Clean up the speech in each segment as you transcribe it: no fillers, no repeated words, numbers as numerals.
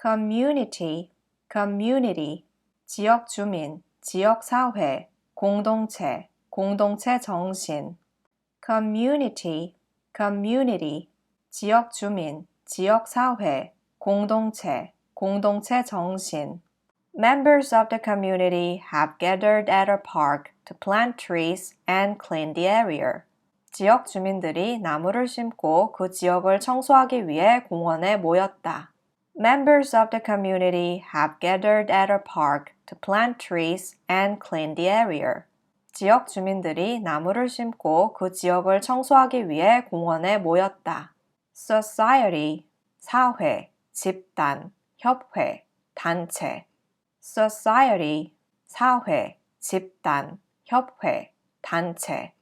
community, community, 지역 주민, 지역 사회, 공동체, 공동체 정신. community, community, 지역 주민, 지역 사회, 공동체, 공동체 정신. Members of the community have gathered at a park to plant trees and clean the area. 지역 주민들이 나무를 심고 그 지역을 청소하기 위해 공원에 모였다. Members of the community have gathered at a park to plant trees and clean the area. 지역 주민들이 나무를 심고 그 지역을 청소하기 위해 공원에 모였다. Society, 사회, 집단, 협회, 단체. Society, 사회, 집단, 협회, 단체.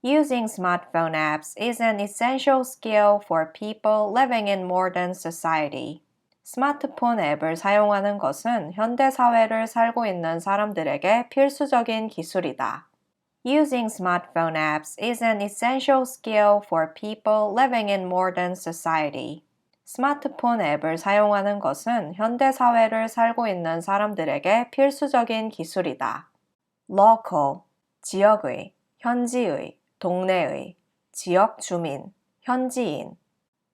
Using smartphone apps is an essential skill for people living in modern society. 스마트폰 앱을 사용하는 것은 현대 사회를 살고 있는 사람들에게 필수적인 기술이다. Using smartphone apps is an essential skill for people living in modern society. 스마트폰 앱을 사용하는 것은 현대 사회를 살고 있는 사람들에게 필수적인 기술이다. Local, 지역의, 현지의, 동네의, 지역 주민, 현지인.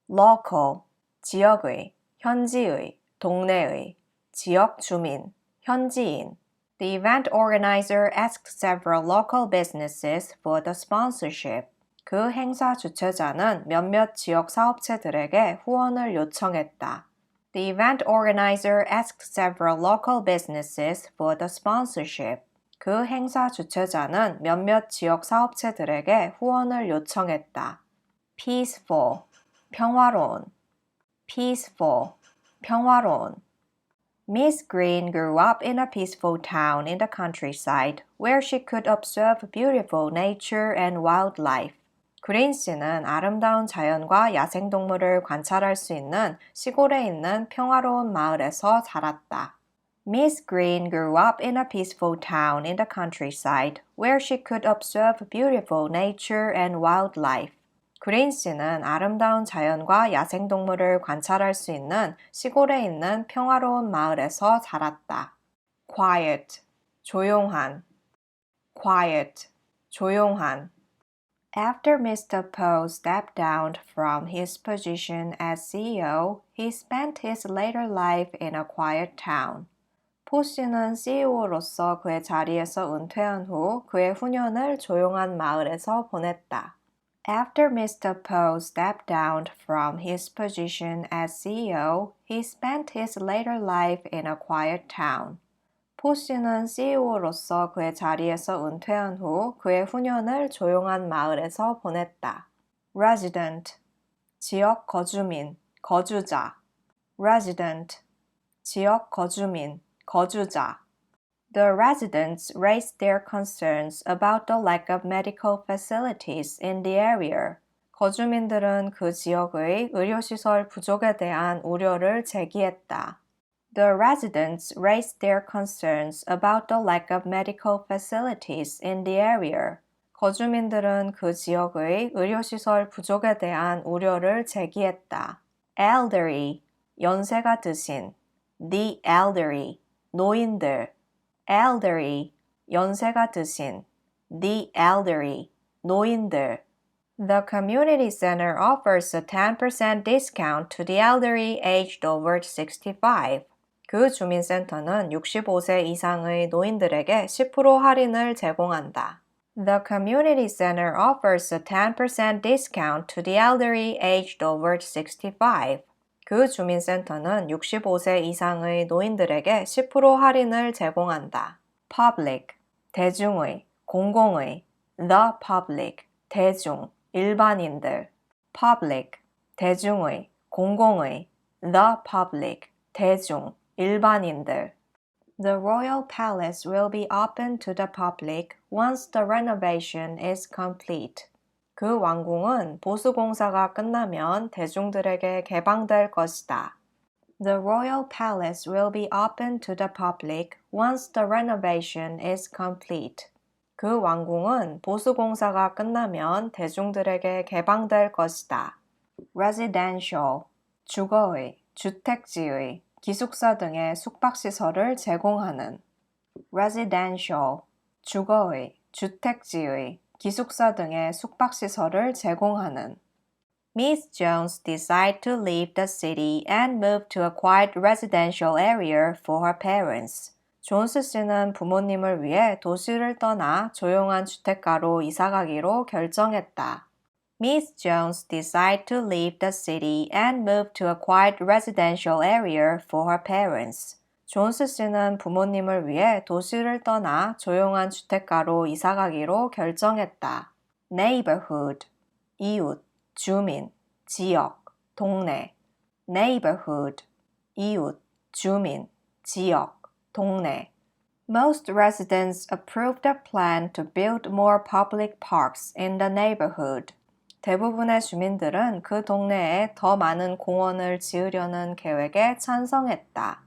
Local, 지역의, 현지의, 동네의, 지역 주민, 현지인. The event organizer asked several local businesses for the sponsorship. 그 행사 주최자는 몇몇 지역 사업체들에게 후원을 요청했다. The event organizer asked several local businesses for the sponsorship. 그 행사 주최자는 몇몇 지역 사업체들에게 후원을 요청했다. Peaceful, 평화로운. Peaceful, 평화로운. Miss Green grew up in a peaceful town in the countryside where she could observe beautiful nature and wildlife. 그린 씨는 아름다운 자연과 야생동물을 관찰할 수 있는 시골에 있는 평화로운 마을에서 자랐다. Miss Green grew up in a peaceful town in the countryside where she could observe beautiful nature and wildlife. 그린 씨는 아름다운 자연과 야생동물을 관찰할 수 있는 시골에 있는 평화로운 마을에서 자랐다. Quiet, 조용한. Quiet, 조용한. After Mr. Poe stepped down from his position as CEO, he spent his later life in a quiet town. 포 씨는 CEO로서 그의 자리에서 은퇴한 후 그의 후년을 조용한 마을에서 보냈다. After Mr. Poe stepped down from his position as CEO, he spent his later life in a quiet town. 포 씨는 CEO로서 그의 자리에서 은퇴한 후 그의 후년을 조용한 마을에서 보냈다. Resident, 지역 거주민, 거주자. Resident, 지역 거주민, 거주자. The residents raised their concerns about the lack of medical facilities in the area. 거주민들은 그 지역의 의료시설 부족에 대한 우려를 제기했다. The residents raised their concerns about the lack of medical facilities in the area. 거주민들은 그 지역의 의료시설 부족에 대한 우려를 제기했다. Elderly, 연세가 드신. The elderly, 노인들. Elderly, 연세가 드신. The elderly, 노인들. The community center offers a 10% discount to the elderly aged over 65. 그 주민센터는 65세 이상의 노인들에게 10% 할인을 제공한다. The community center offers a 10% discount to the elderly aged over 65. 그 주민센터는 65세 이상의 노인들에게 10% 할인을 제공한다. Public, 대중의, 공공의. The public, 대중, 일반인들. Public, 대중의, 공공의. The public, 대중, 일반인들. The Royal Palace will be open to the public once the renovation is complete. 그 왕궁은 보수공사가 끝나면 대중들에게 개방될 것이다. The Royal Palace will be open to the public once the renovation is complete. 그 왕궁은 보수공사가 끝나면 대중들에게 개방될 것이다. Residential, 주거의, 주택지의, 기숙사 등의 숙박시설을 제공하는 residential, 주거의, 주택지의, 기숙사 등의 숙박시설을 제공하는 Miss Jones decided to leave the city and move to a quiet residential area for her parents. 존스 씨는 부모님을 위해 도시를 떠나 조용한 주택가로 이사가기로 결정했다. Miss Jones decided to leave the city and move to a quiet residential area for her parents. 존스 씨는 부모님을 위해 도시를 떠나 조용한 주택가로 이사가기로 결정했다. Neighborhood, 이웃, 주민, 지역, 동네. Neighborhood, 이웃, 주민, 지역, 동네. Most residents approved the plan to build more public parks in the neighborhood. 대부분의 주민들은 그 동네에 더 많은 공원을 지으려는 계획에 찬성했다.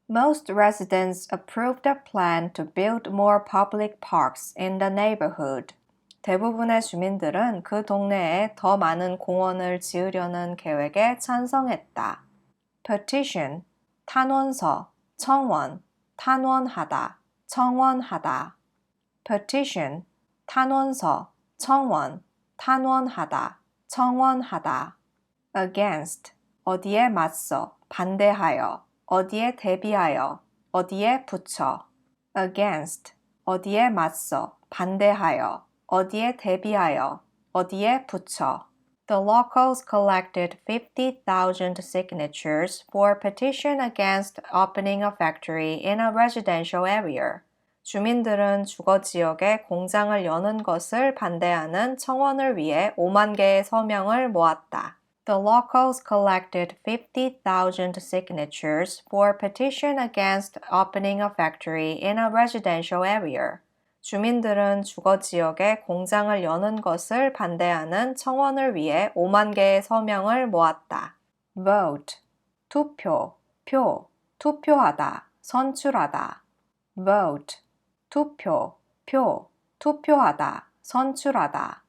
Most residents approved the plan to build more public parks in the neighborhood. 대부분의 주민들은 그 동네에 더 많은 공원을 지으려는 계획에 찬성했다. Petition, 탄원서, 청원, 탄원하다, 청원하다. Petition, 탄원서, 청원, 탄원하다, 청원하다. Against, 어디에 맞서, 반대하여, 어디에 대비하여, 어디에 붙여. Against, 어디에 맞서, 반대하여, 어디에 대비하여, 어디에 붙여. The locals collected 50,000 signatures for a petition against opening a factory in a residential area. 주민들은 주거 지역에 공장을 여는 것을 반대하는 청원을 위해 5만 개의 서명을 모았다. The locals collected 50,000 signatures for a petition against opening a factory in a residential area. 주민들은 주거 지역에 공장을 여는 것을 반대하는 청원을 위해 5만 개의 서명을 모았다. Vote, 투표, 표, 투표하다, 선출하다. Vote, 투표, 표, 투표하다, 선출하다.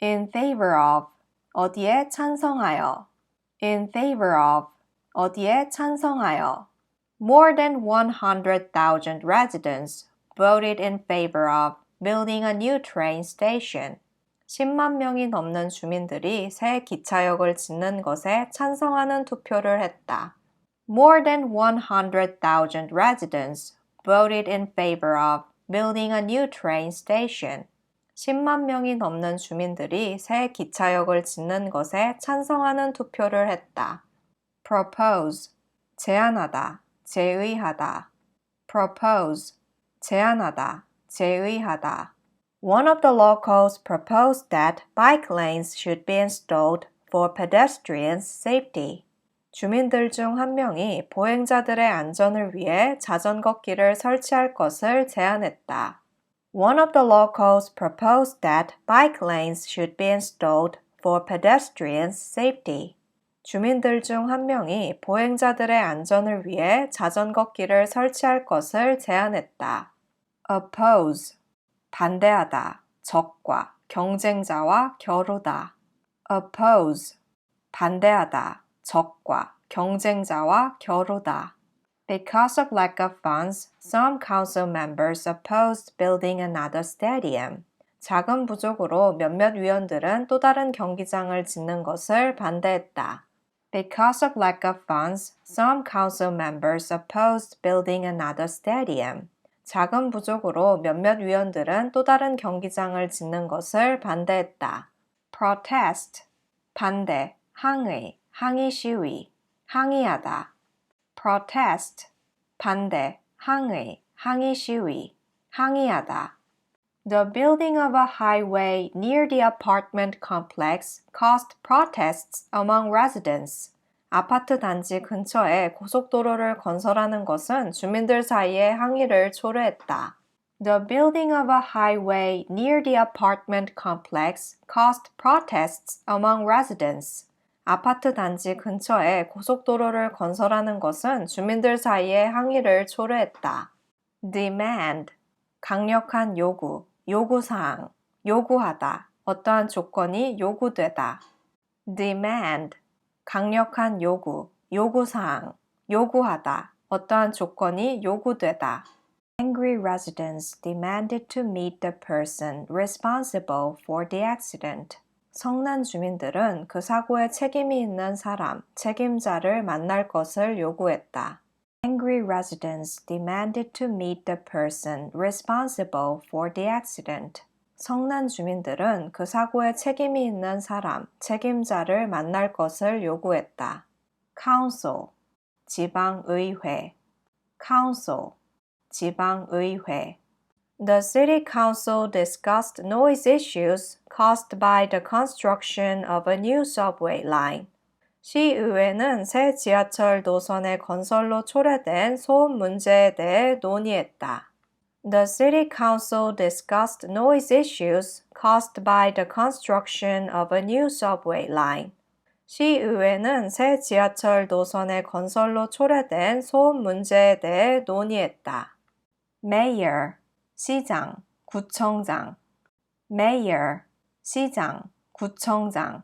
In favor of, 어디에 찬성하여. In favor of, 어디에 찬성하여. More than 100,000 residents voted in favor of building a new train station. 10만 명이 넘는 주민들이 새 기차역을 짓는 것에 찬성하는 투표를 했다. More than 100,000 residents voted in favor of building a new train station. 10만 명이 넘는 주민들이 새 기차역을 짓는 것에 찬성하는 투표를 했다. Propose, 제안하다, 제의하다. Propose, 제안하다, 제의하다. One of the locals proposed that bike lanes should be installed for pedestrians' safety. 주민들 중 한 명이 보행자들의 안전을 위해 자전거 길을 설치할 것을 제안했다. One of the locals proposed that bike lanes should be installed for pedestrians' safety. 주민들 중 한 명이 보행자들의 안전을 위해 자전거 길을 설치할 것을 제안했다. Oppose, 반대하다, 적과, 경쟁자와 겨루다. Oppose, 반대하다, 적과, 경쟁자와 겨루다. Because of lack of funds, some council members opposed building another stadium. 자금 부족으로 몇몇 위원들은 또 다른 경기장을 짓는 것을 반대했다. Because of lack of funds, some council members opposed building another stadium. 자금 부족으로 몇몇 위원들은 또 다른 경기장을 짓는 것을 반대했다. Protest, 반대, 항의, 항의 시위, 항의하다. Protest, 반대, 항의, 항의 시위, 항의하다. The building of a highway near the apartment complex caused protests among residents. 아파트 단지 근처에 고속도로를 건설하는 것은 주민들 사이에 항의를 초래했다. The building of a highway near the apartment complex caused protests among residents. 아파트 단지 근처에 고속도로를 건설하는 것은 주민들 사이에 항의를 초래했다. Demand, 강력한 요구, 요구사항, 요구하다, 어떠한 조건이 요구되다. Demand, 강력한 요구, 요구사항, 요구하다, 어떠한 조건이 요구되다. Angry residents demanded to meet the person responsible for the accident. 성난 주민들은 그 사고에 책임이 있는 사람, 책임자를 만날 것을 요구했다. Angry residents demanded to meet the person responsible for the accident. 성난 주민들은 그 사고에 책임이 있는 사람, 책임자를 만날 것을 요구했다. Council, 지방의회. Council, 지방의회. The city council discussed noise issues caused by the construction of a new subway line. 시의회는 새 지하철 노선의 건설로 초래된 소음 문제에 대해 논의했다. The city council discussed noise issues caused by the construction of a new subway line. 시의회는 새 지하철 노선의 건설로 초래된 소음 문제에 대해 논의했다. Mayor, 시장, 구청장. Mayor, 시장, 구청장.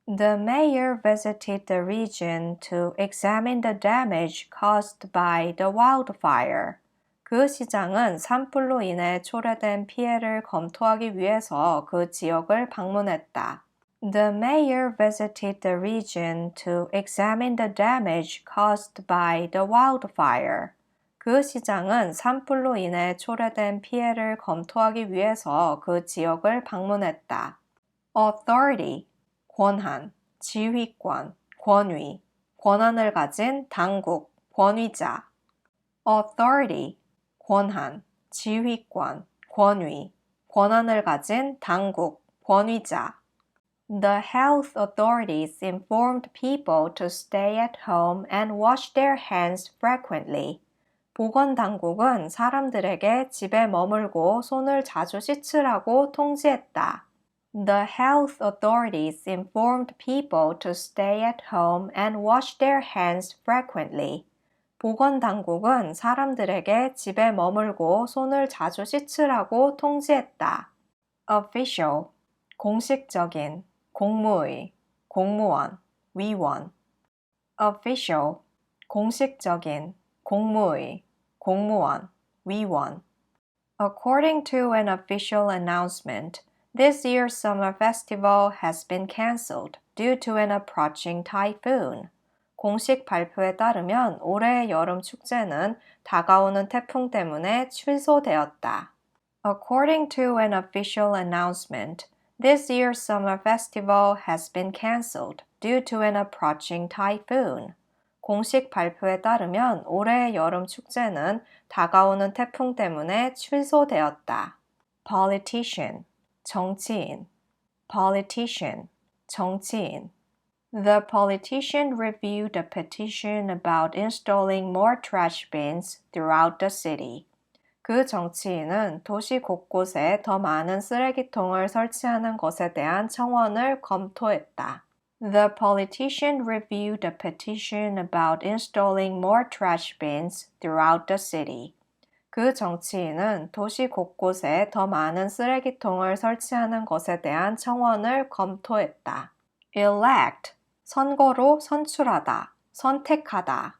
The mayor visited the region to examine the damage caused by the wildfire. 그 시장은 산불로 인해 초래된 피해를 검토하기 위해서 그 지역을 방문했다. The mayor visited the region to examine the damage caused by the wildfire. 그 시장은 산불로 인해 초래된 피해를 검토하기 위해서 그 지역을 방문했다. Authority, 권한, 지휘권, 권위, 권한을 가진 당국, 권위자. Authority, 권한, 지휘권, 권위, 권한을 가진 당국, 권위자. The health authorities informed people to stay at home and wash their hands frequently. 보건당국은 사람들에게 집에 머물고 손을 자주 씻으라고 통지했다. The health authorities informed people to stay at home and wash their hands frequently. 보건당국은 사람들에게 집에 머물고 손을 자주 씻으라고 통지했다. Official, 공식적인, 공무의, 공무원, 위원. Official, 공식적인, 공무의, 공무원, 위원. According to an official announcement, this year's summer festival has been cancelled due to an approaching typhoon. 공식 발표에 따르면 올해의 여름 축제는 다가오는 태풍 때문에 취소되었다. According to an official announcement, this year's summer festival has been cancelled due to an approaching typhoon. 공식 발표에 따르면 올해의 여름 축제는 다가오는 태풍 때문에 취소되었다. Politician, 정치인. Politician, 정치인. The politician reviewed a petition about installing more trash bins throughout the city. 그 정치인은 도시 곳곳에 더 많은 쓰레기통을 설치하는 것에 대한 청원을 검토했다. The politician reviewed a petition about installing more trash bins throughout the city. 그 정치인은 도시 곳곳에 더 많은 쓰레기통을 설치하는 것에 대한 청원을 검토했다. Elect, 선거로 선출하다, 선택하다.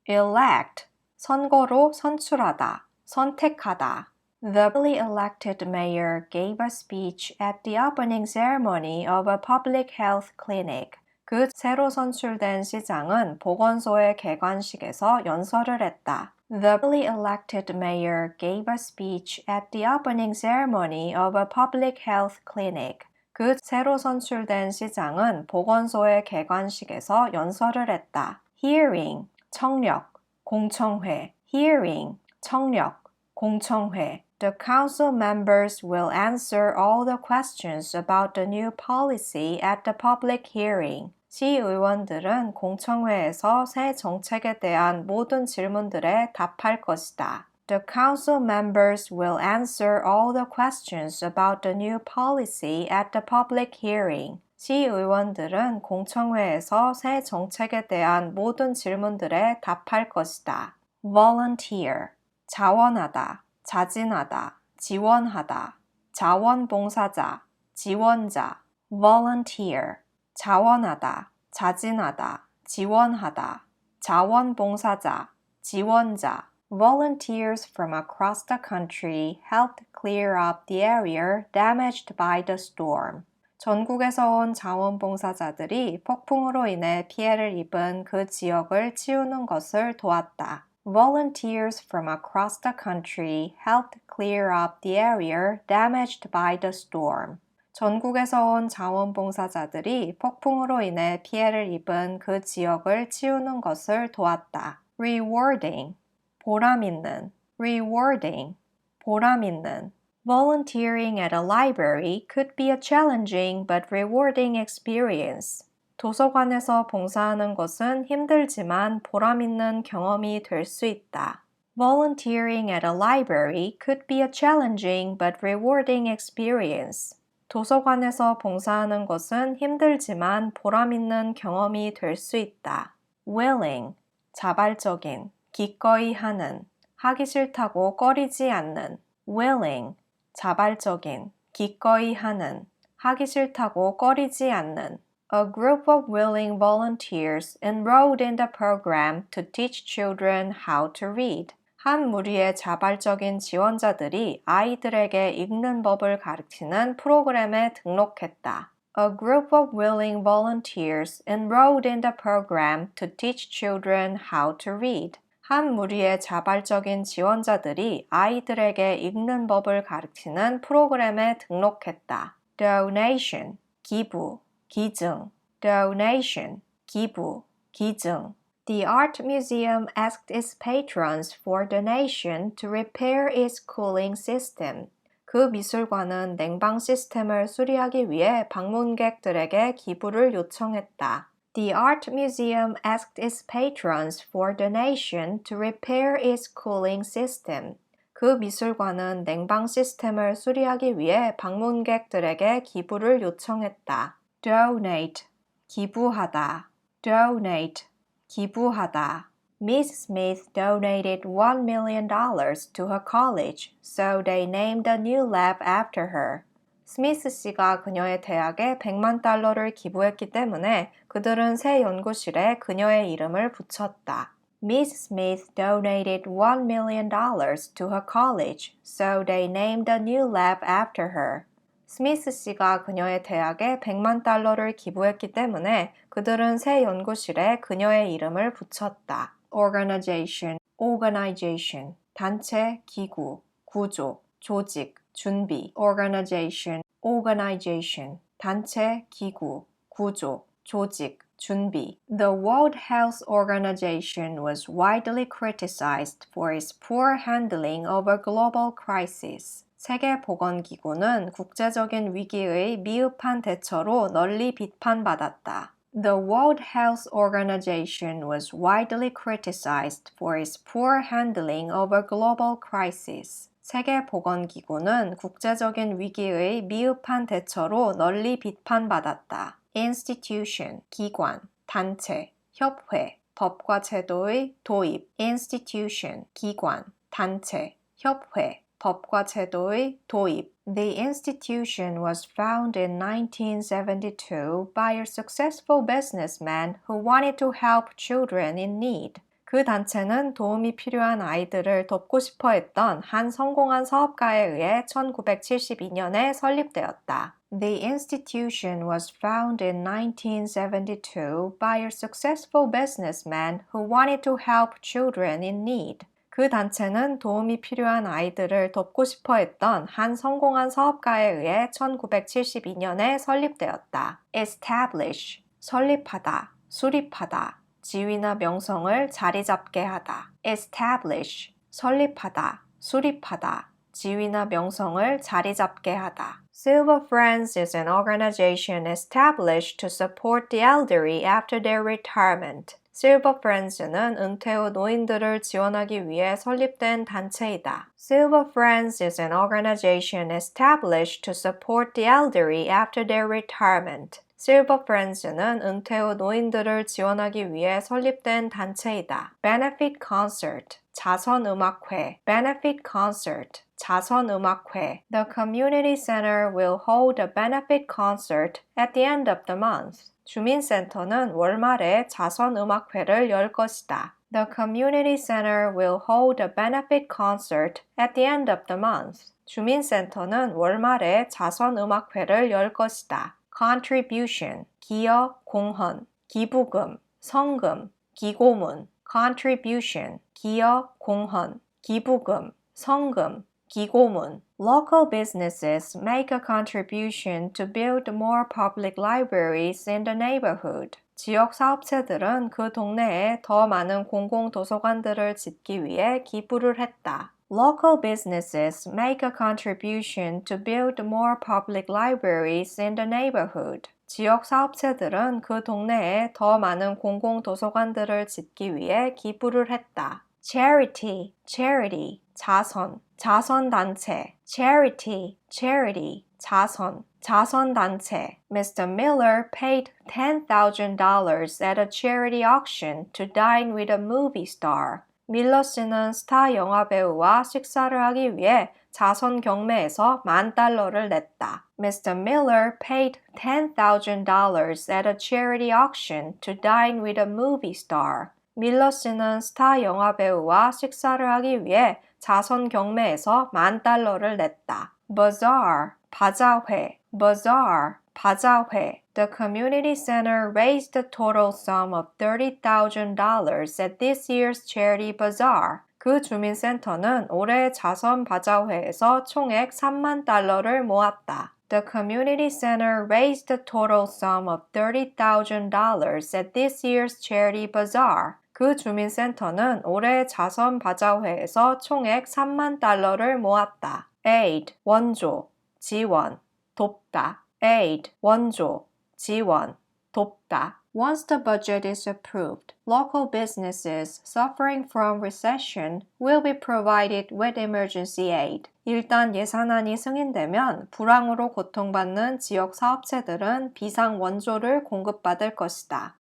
Elect, 선거로 선출하다, 선택하다. The newly elected mayor gave a speech at the opening ceremony of a public health clinic. 그 새로 선출된 시장은 보건소의 개관식에서 연설을 했다. The newly elected mayor gave a speech at the opening ceremony of a public health clinic. 그 새로 선출된 시장은 보건소의 개관식에서 연설을 했다. Hearing, 청력, 공청회. Hearing, 청력, 공청회. The council members will answer all the questions about the new policy at the public hearing. 시의원들은 공청회에서 새 정책에 대한 모든 질문들에 답할 것이다. The council members will answer all the questions about the new policy at the public hearing. 시의원들은 공청회에서 새 정책에 대한 모든 질문들에 답할 것이다. Volunteer, 자원하다, 자진하다, 지원하다, 자원봉사자, 지원자. Volunteer, 자원하다, 자진하다, 지원하다, 자원봉사자, 지원자. Volunteers from across the country helped clear up the area damaged by the storm. 전국에서 온 자원봉사자들이 폭풍으로 인해 피해를 입은 그 지역을 치우는 것을 도왔다. Volunteers from across the country helped clear up the area damaged by the storm. 전국에서 온 자원봉사자들이 폭풍으로 인해 피해를 입은 그 지역을 치우는 것을 도왔다. Rewarding, 보람있는, rewarding, 보람있는. Volunteering at a library could be a challenging but rewarding experience. 도서관에서 봉사하는 것은 힘들지만 보람있는 경험이 될 수 있다. Volunteering at a library could be a challenging but rewarding experience. 도서관에서 봉사하는 것은 힘들지만 보람있는 경험이 될 수 있다. Willing, 자발적인, 기꺼이 하는, 하기 싫다고 꺼리지 않는. Willing, 자발적인, 기꺼이 하는, 하기 싫다고 꺼리지 않는. A group of willing volunteers enrolled in the program to teach children how to read. 한 무리의 자발적인 지원자들이 아이들에게 읽는 법을 가르치는 프로그램에 등록했다. A group of willing volunteers enrolled in the program to teach children how to read. 한 무리의 자발적인 지원자들이 아이들에게 읽는 법을 가르치는 프로그램에 등록했다. Donation, 기부, 기증. Donation, 기부, 기증. The art museum asked its patrons for donation to repair its cooling system. 그 미술관은 냉방 시스템을 수리하기 위해 방문객들에게 기부를 요청했다. The art museum asked its patrons for donation to repair its cooling system. 그 미술관은 냉방 시스템을 수리하기 위해 방문객들에게 기부를 요청했다. Donate, 기부하다. Donate, 기부하다. Miss Smith donated $1 million to her college, so they named a new lab after her. 스미스 씨가 그녀의 대학에 100만 달러를 기부했기 때문에 그들은 새 연구실에 그녀의 이름을 붙였다. Miss Smith donated $1 million to her college, so they named a new lab after her. 스미스 씨가 그녀의 대학에 100만 달러를 기부했기 때문에 그들은 새 연구실에 그녀의 이름을 붙였다. Organization, organization, 단체, 기구, 구조, 조직, 준비. Organization, organization, 단체, 기구, 구조, 조직, 준비. The World Health Organization was widely criticized for its poor handling of a global crisis. 세계보건기구는 국제적인 위기의 미흡한 대처로 널리 비판받았다. The World Health Organization was widely criticized for its poor handling of a global crisis. 세계보건기구는 국제적인 위기의 미흡한 대처로 널리 비판받았다. Institution, 기관, 단체, 협회, 법과 제도의 도입. Institution, 기관, 단체, 협회, 법과 제도의 도입. The institution was founded in 1972 by a successful businessman who wanted to help children in need. 그 단체는 도움이 필요한 아이들을 돕고 싶어 했던 한 성공한 사업가에 의해 1972년에 설립되었다. The institution was founded in 1972 by a successful businessman who wanted to help children in need. 그 단체는 도움이 필요한 아이들을 돕고 싶어 했던 한 성공한 사업가에 의해 1972년에 설립되었다. Establish, 설립하다, 수립하다, 지위나 명성을 자리 잡게 하다. Establish, 설립하다, 수립하다, 지위나 명성을 자리 잡게 하다. Silver Friends is an organization established to support the elderly after their retirement. Silver Friends는 은퇴 후 노인들을 지원하기 위해 설립된 단체이다. Silver Friends is an organization established to support the elderly after their retirement. Silver Friends는 은퇴 후 노인들을 지원하기 위해 설립된 단체이다. Benefit Concert, 자선음악회. Benefit Concert, 자선음악회. The community center will hold a benefit concert at the end of the month. 주민센터는 월말에 자선음악회를 열 것이다. The community center will hold a benefit concert at the end of the month. 주민센터는 월말에 자선음악회를 열 것이다. Contribution, 기여, 공헌, 기부금, 성금, 기고문. Contribution, 기여, 공헌, 기부금, 성금, 기고문. Local businesses make a contribution to build more public libraries in the neighborhood. 지역 사업체들은 그 동네에 더 많은 공공도서관들을 짓기 위해 기부를 했다. Local businesses make a contribution to build more public libraries in the neighborhood. 지역 사업체들은 그 동네에 더 많은 공공도서관들을 짓기 위해 기부를 했다. Charity, charity, 자선, 자선단체. Charity, charity, 자선, 자선단체. Mr. Miller paid $10,000 at a charity auction to dine with a movie star. 밀러 씨는 스타 영화배우와 식사를 하기 위해 자선 경매에서 $10,000를 냈다. Mr. Miller paid $10,000 at a charity auction to dine with a movie star. 밀러 씨는 스타 영화배우와 식사를 하기 위해 자선 경매에서 $10,000를 냈다. Bazaar, 바자회, bazaar, 바자회. The community center raised the total sum of $30,000 at this year's charity bazaar. 그 주민센터는 올해 자선 바자회에서 총액 $30,000를 모았다. The community center raised the total sum of $30,000 at this year's charity bazaar. 그 주민센터는 올해 자선 바자회에서 총액 $30,000를 모았다. Aid, 원조, 지원, 돕다. Aid, 원조, 지원, 돕다. Once the budget is approved, local businesses suffering from recession will be provided with emergency aid. 일단 예산안이 승인되면 불황으로 고통받는 지역 사업체들은 비상 원조를 공급받을 것이다.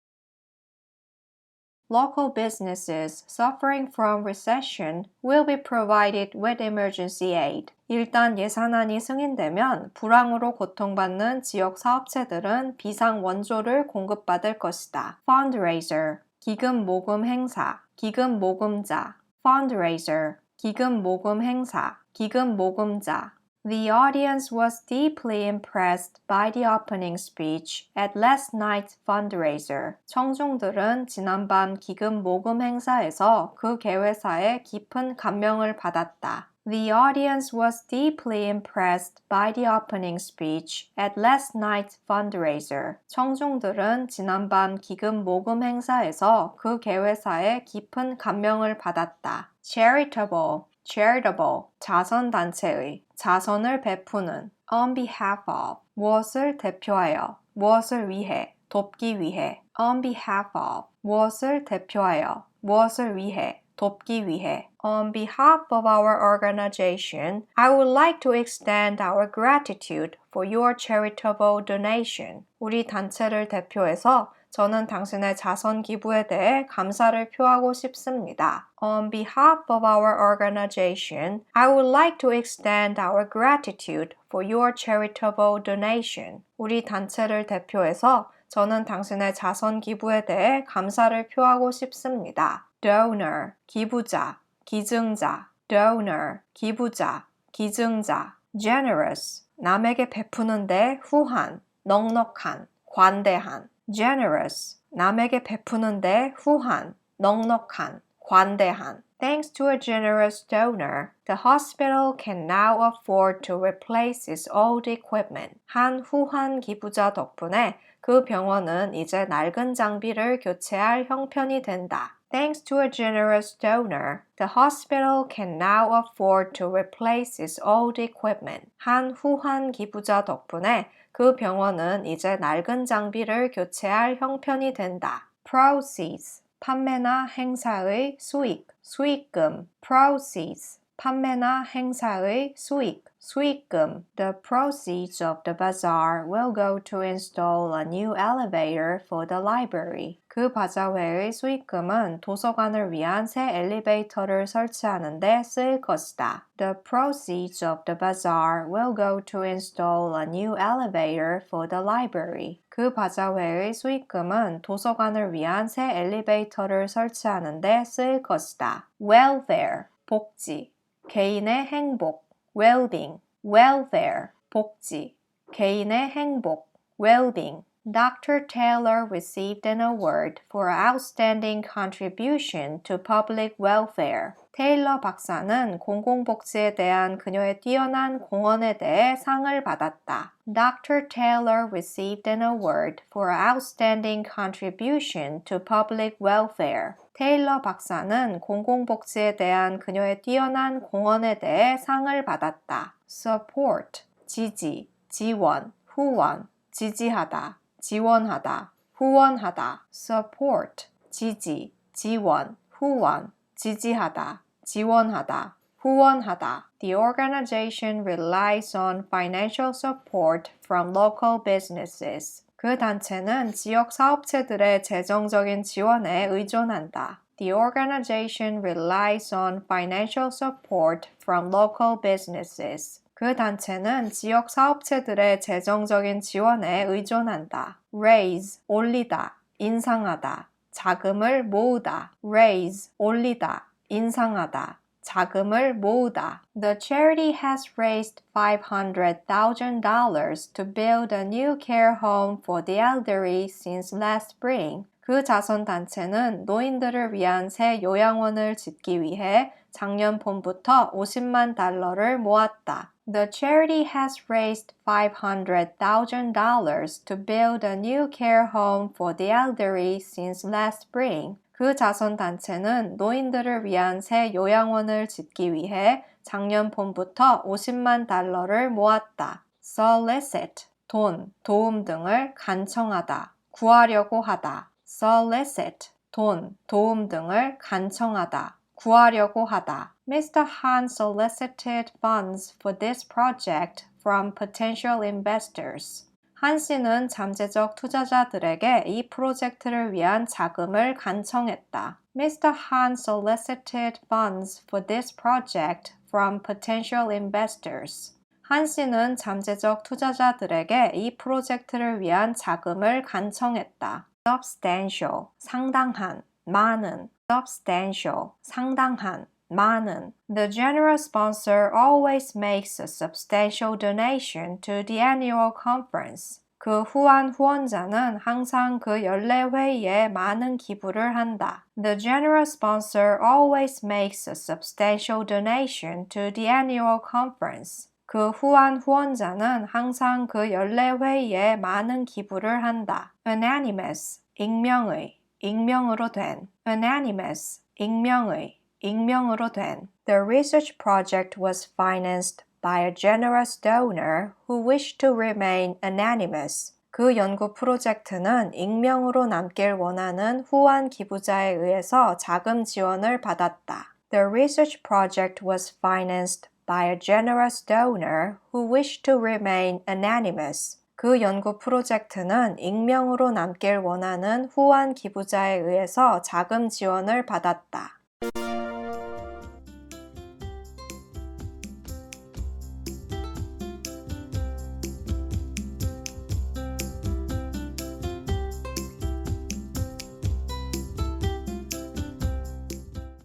Local businesses suffering from recession will be provided with emergency aid. 일단 예산안이 승인되면 불황으로 고통받는 지역 사업체들은 비상 원조를 공급받을 것이다. Fundraiser, 기금 모금 행사, 기금 모금자. Fundraiser, 기금 모금 행사, 기금 모금자. The audience was deeply impressed by the opening speech at last night's fundraiser. 청중들은 지난밤 기금 모금 행사에서 그 개회사에 깊은 감명을 받았다. The audience was deeply impressed by the opening speech at last night's fundraiser. 청중들은 지난밤 기금 모금 행사에서 그 개회사에 깊은 감명을 받았다. Charitable, charitable, 자선단체의, 자선을 베푸는, on behalf of, 무엇을 대표하여, 무엇을 위해, 돕기 위해, on behalf of, 무엇을 대표하여, 무엇을 위해, 돕기 위해. On behalf of our organization, I would like to extend our gratitude for your charitable donation. 우리 단체를 대표해서 저는 당신의 자선 기부에 대해 감사를 표하고 싶습니다. On behalf of our organization, I would like to extend our gratitude for your charitable donation. 우리 단체를 대표해서 저는 당신의 자선 기부에 대해 감사를 표하고 싶습니다. Donor, 기부자, 기증자. Donor, 기부자, 기증자. Generous, 남에게 베푸는데 후한, 넉넉한, 관대한. Generous, 남에게 베푸는데 후한, 넉넉한, 관대한. Thanks to a generous donor, the hospital can now afford to replace its old equipment. 한 후한 기부자 덕분에 그 병원은 이제 낡은 장비를 교체할 형편이 된다. Thanks to a generous donor, the hospital can now afford to replace its old equipment. 한 후한 기부자 덕분에 그 병원은 이제 낡은 장비를 교체할 형편이 된다. Proceeds, 판매나 행사의 수익, 수익금. Proceeds, 판매나 행사의 수익, 수익금. The proceeds of the bazaar will go to install a new elevator for the library. 그 바자회의 수익금은 도서관을 위한 새 엘리베이터를 설치하는 데 쓰일 것이다. The proceeds of the bazaar will go to install a new elevator for the library. 그 바자회의 수익금은 도서관을 위한 새 엘리베이터를 설치하는 데 쓰일 것이다. Welfare, 복지. 개인의 행복, well-being, welfare, 복지, 개인의 행복, well-being. Dr. Taylor received an award for outstanding contribution to public welfare. 테일러 박사는 공공복지에 대한 그녀의 뛰어난 공헌에 대해 상을 받았다. Dr. Taylor received an award for outstanding contribution to public welfare. 테일러 박사는 공공복지에 대한 그녀의 뛰어난 공헌에 대해 상을 받았다. Support, 지지, 지원, 후원, 지지하다, 지원하다, 후원하다. Support, 지지, 지원, 후원, 지지하다, 지원하다, 후원하다. The organization relies on financial support from local businesses. 그 단체는 지역 사업체들의 재정적인 지원에 의존한다. The organization relies on financial support from local businesses. 그 단체는 지역 사업체들의 재정적인 지원에 의존한다. Raise, 올리다, 인상하다, 자금을 모으다. Raise, 올리다, 인상하다, 자금을 모으다. The charity has raised $500,000 to build a new care home for the elderly since last spring. 그 자선단체는 노인들을 위한 새 요양원을 짓기 위해 작년 봄부터 $50만 모았다. The charity has raised $500,000 to build a new care home for the elderly since last spring. 그 자선단체는 노인들을 위한 새 요양원을 짓기 위해 작년 봄부터 $50만 모았다. Solicit, 돈, 도움 등을 간청하다, 구하려고 하다. Solicit, 돈, 도움 등을 간청하다, 구하려고 하다. Mr. Han solicited funds for this project from potential investors. 한 씨는 잠재적 투자자들에게 이 프로젝트를 위한 자금을 간청했다. Mr. Han solicited funds for this project from potential investors. 한 씨는 잠재적 투자자들에게 이 프로젝트를 위한 자금을 간청했다. Substantial, 상당한, 많은. Substantial, 상당한, 많은. The general sponsor always makes a substantial donation to the annual conference. 그 후한 후원자는 항상 그 연례회의에 많은 기부를 한다. The general sponsor always makes a substantial donation to the annual conference. 그 후한 후원자는 항상 그 연례회의에 많은 기부를 한다. Unanimous, 익명의, 익명으로 된. Unanimous, 익명의, 익명으로 된. The research project was financed by a generous donor who wished to remain anonymous. 그 연구 프로젝트는 익명으로 남길 원하는 후한 기부자에 의해서 자금 지원을 받았다. The research project was financed by a generous donor who wished to remain anonymous. 그 연구 프로젝트는 익명으로 남길 원하는 후한 기부자에 의해서 자금 지원을 받았다.